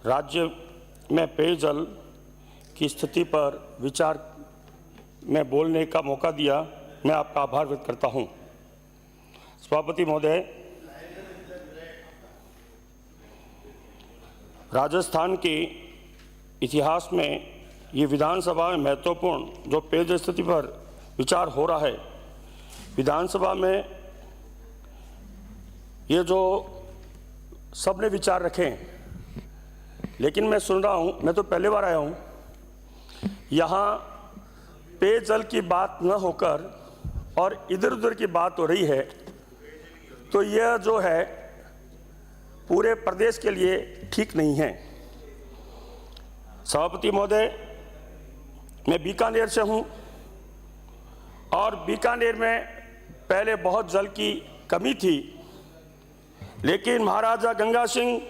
राज्य में पेयजल की स्थिति पर विचार में बोलने का मौका दिया, मैं आपका आभार व्यक्त करता हूं। सभापति महोदय, राजस्थान के इतिहास में ये विधानसभा में महत्वपूर्ण जो पेयजल स्थिति पर विचार हो रहा है, विधानसभा में ये जो सबने विचार रखे हैं, लेकिन मैं सुन रहा हूँ, मैं तो पहली बार आया हूँ, यहाँ पेयजल की बात न होकर और इधर उधर की बात हो रही है, तो यह जो है पूरे प्रदेश के लिए ठीक नहीं है। सभापति महोदय, मैं बीकानेर से हूँ और बीकानेर में पहले बहुत जल की कमी थी, लेकिन महाराजा गंगा सिंह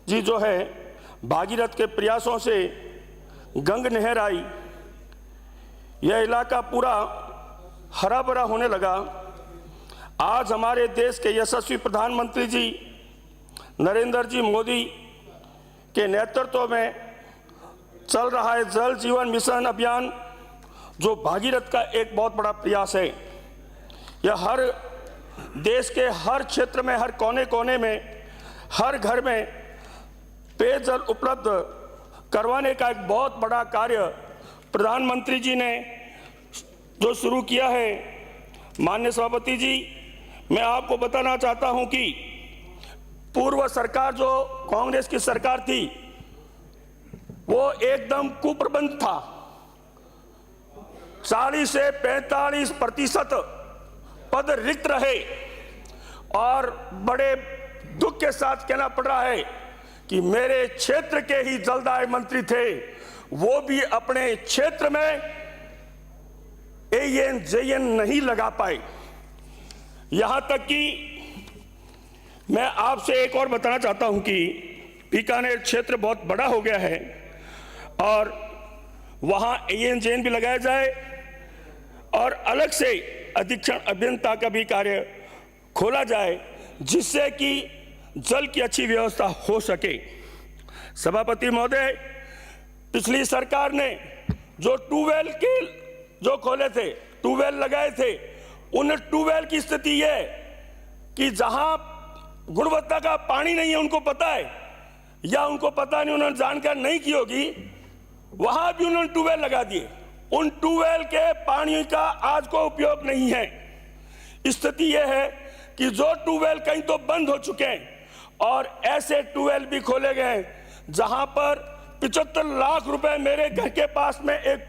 जी जो है भागीरथ के प्रयासों से गंग नहर आई, यह इलाका पूरा हरा भरा होने लगा। आज हमारे देश के यशस्वी प्रधानमंत्री जी नरेंद्र जी मोदी के नेतृत्व में चल रहा है जल जीवन मिशन अभियान, जो भागीरथ का एक बहुत बड़ा प्रयास है। यह हर देश के हर क्षेत्र में, हर कोने कोने में, हर घर में पेयजल उपलब्ध करवाने का एक बहुत बड़ा कार्य प्रधानमंत्री जी ने जो शुरू किया है। माननीय सभापति जी, मैं आपको बताना चाहता हूं कि पूर्व सरकार जो कांग्रेस की सरकार थी, वो एकदम कुप्रबंध था। 40 से 45% पद रिक्त रहे और बड़े दुख के साथ कहना पड़ रहा है कि मेरे क्षेत्र के ही जलदाय मंत्री थे, वो भी अपने क्षेत्र में एएन जेएन नहीं लगा पाए। यहां तक कि मैं आपसे एक और बताना चाहता हूं कि बीकानेर क्षेत्र बहुत बड़ा हो गया है और वहां एएन जेएन भी लगाया जाए और अलग से अधीक्षण अभियंता का भी कार्य खोला जाए, जिससे कि जल की अच्छी व्यवस्था हो सके। सभापति महोदय, पिछली सरकार ने जो ट्यूबवेल के जो खोले थे, ट्यूबवेल लगाए थे, उन ट्यूबवेल की स्थिति यह कि जहां गुणवत्ता का पानी नहीं है, उनको पता है या उनको पता नहीं, उन्होंने जानकारी नहीं की होगी, वहां भी उन्होंने ट्यूबवेल लगा दिए। उन ट्यूबवेल के पानी का आज को उपयोग नहीं है। स्थिति यह है कि जो ट्यूबवेल कहीं तो बंद हो चुके हैं और ऐसे ट्यूबवेल भी खोले गए जहां पर 75 लाख रुपए, मेरे घर के पास में एक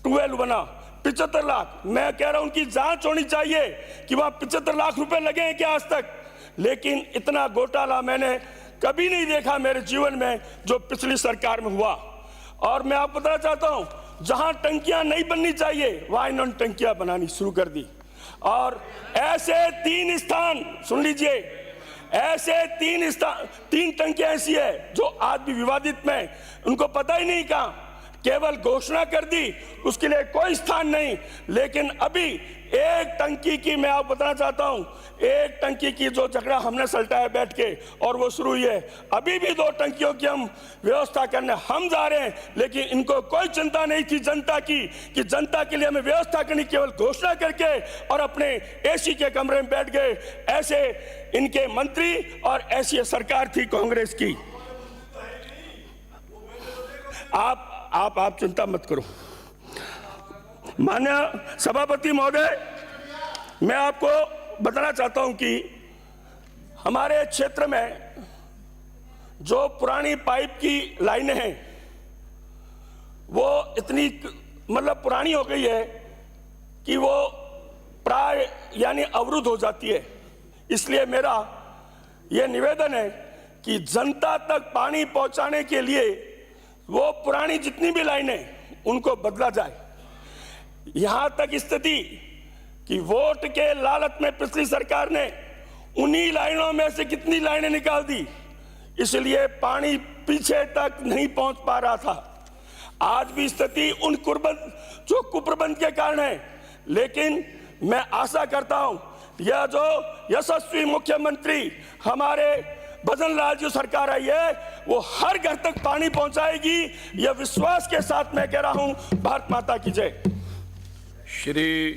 ट्यूबवेल बना, 75 लाख। मैं कह रहा हूं उनकी जांच होनी चाहिए कि वहां 75 लाख रुपए लगे हैं क्या आज तक। लेकिन इतना घोटाला मैंने कभी नहीं देखा मेरे जीवन में जो पिछली सरकार में हुआ। और मैं आपको बताना चाहता हूं, जहां टंकियां नहीं बननी चाहिए वहां इन्होंने टंकियां बनानी शुरू कर दी। और ऐसे 3 स्थान, सुन लीजिए, ऐसे 3 टंकियां ऐसी है जो आज भी विवादित में, उनको पता ही नहीं कहां, केवल घोषणा कर दी, उसके लिए कोई स्थान नहीं। लेकिन अभी एक टंकी की मैं आपको बताना चाहता हूं, एक टंकी की जो झगड़ा हमने सलटाया बैठ के और वो शुरू हुई है, अभी भी 2 टंकियों की हम व्यवस्था करने हम जा रहे हैं। लेकिन इनको कोई चिंता नहीं थी जनता की कि जनता के लिए हमें व्यवस्था करनी, केवल घोषणा करके और अपने एसी के कमरे में बैठ गए। ऐसे इनके मंत्री और ऐसी सरकार थी कांग्रेस की। आप चिंता मत करो। माननीय सभापति महोदय, मैं आपको बताना चाहता हूं कि हमारे क्षेत्र में जो पुरानी पाइप की लाइनें हैं वो इतनी मतलब पुरानी हो गई है कि वो प्राय यानी अवरुद्ध हो जाती है। इसलिए मेरा यह निवेदन है कि जनता तक पानी पहुंचाने के लिए वो पुरानी जितनी भी लाइनें उनको बदला जाए। यहां तक स्थिति कि वोट के लालच में पिछली सरकार ने उन्हीं लाइनों में से कितनी लाइनें निकाल दी, इसलिए पानी पीछे तक नहीं पहुंच पा रहा था। आज भी स्थिति उन कुप्रबंध के कारण है। लेकिन मैं आशा करता हूं यह जो यशस्वी मुख्यमंत्री हमारे भजन लाल जो सरकार आई है वो हर घर तक पानी पहुंचाएगी, यह विश्वास के साथ मैं कह रहा हूं। भारत माता की जय। श्री